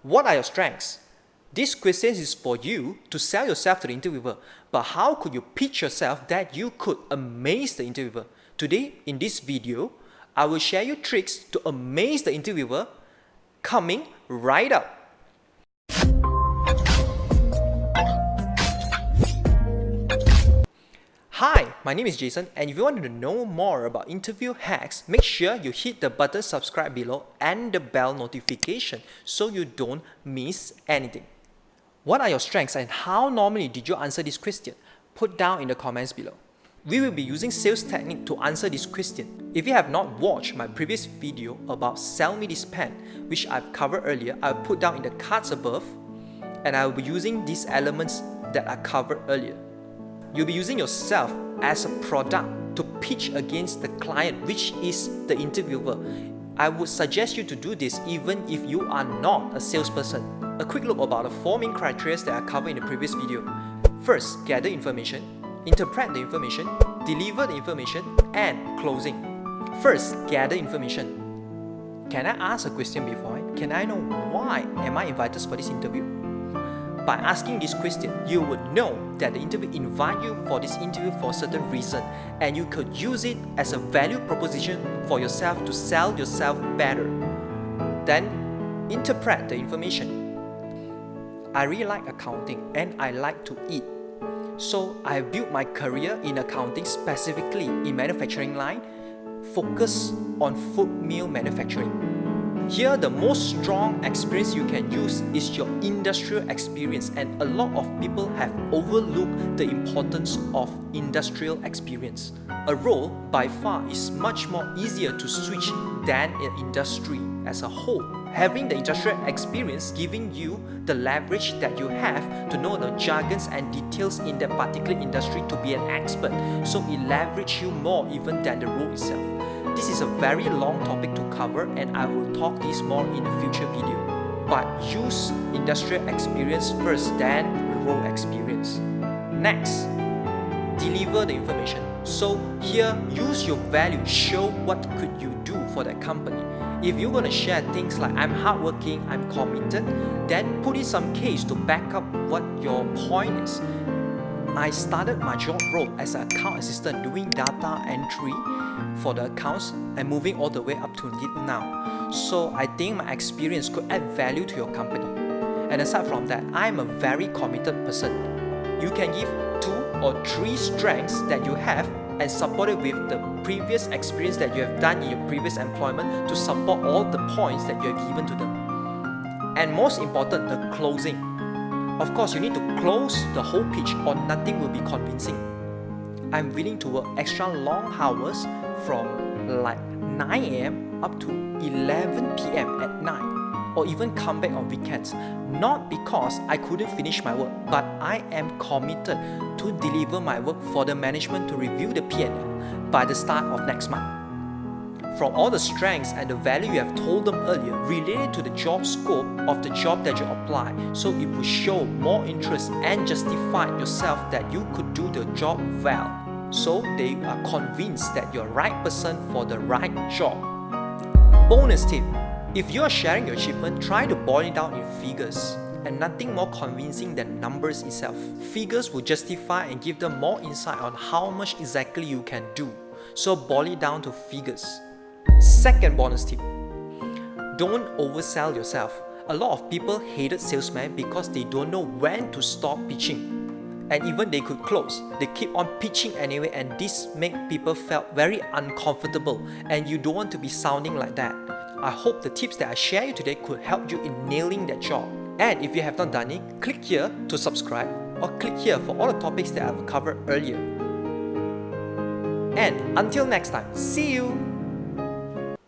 What are your strengths? This question is for you to sell yourself to the interviewer, but how could you pitch yourself that you could amaze the interviewer? Today, in this video, I will share you tricks to amaze the interviewer coming right up. Hi, my name is Jason, and if you want to know more about interview hacks, make sure you hit the button subscribe below and the bell notification so you don't miss anything. What are your strengths and how normally did you answer this question? Put down in the comments below. We will be using sales technique to answer this question. If you have not watched my previous video about Sell Me This Pen, which I've covered earlier, I'll put down in the cards above, and I will be using these elements that are covered earlier. You'll be using yourself as a product to pitch against the client, which is the interviewer. I would suggest you to do this even if you are not a salesperson. A quick look about the 4 main criteria that I covered in the previous video. First, gather information, interpret the information, deliver the information, and closing. First, gather information. Can I ask a question before? Can I know why am I invited for this interview? By asking this question, you would know that the interviewer invite you for this interview for a certain reason, and you could use it as a value proposition for yourself to sell yourself better. Then, interpret the information. I really like accounting and I like to eat. So I built my career in accounting, specifically in manufacturing line, focus on food meal manufacturing. Here, the most strong experience you can use is your industrial experience, and a lot of people have overlooked the importance of industrial experience. A role, by far, is much more easier to switch than an industry as a whole. Having the industrial experience giving you the leverage that you have to know the jargons and details in that particular industry to be an expert, so it leverages you more even than the role itself. This is a very long topic to cover, and I will talk this more in a future video. But use industrial experience first, then role experience. Next, deliver the information. So here, use your value, show what could you do for that company. If you're going to share things like I'm hardworking, I'm committed, then put in some case to back up what your point is. I started my job role as an account assistant doing data entry for the accounts and moving all the way up to lead now. So I think my experience could add value to your company. And aside from that, I'm a very committed person. You can give 2 or 3 strengths that you have and support it with the previous experience that you have done in your previous employment to support all the points that you have given to them. And most important, the closing. Of course, you need to close the whole pitch or nothing will be convincing. I'm willing to work extra long hours from like 9 AM up to 11 PM at night, or even come back on weekends. Not because I couldn't finish my work, but I am committed to deliver my work for the management to review the P&L by the start of next month. From all the strengths and the value you have told them earlier related to the job scope of the job that you apply, so it will show more interest and justify yourself that you could do the job well. So they are convinced that you're the right person for the right job. Bonus tip: if you are sharing your achievement, try to boil it down in figures, and nothing more convincing than numbers itself. Figures will justify and give them more insight on how much exactly you can do. So boil it down to figures. Second bonus tip: don't oversell yourself. A lot of people hated salesmen because they don't know when to stop pitching. And even they could close, they keep on pitching anyway, and this make people feel very uncomfortable, and you don't want to be sounding like that. I hope the tips that I share you today could help you in nailing that job. And if you have not done it, click here to subscribe, or click here for all the topics that I've covered earlier. And until next time, see you!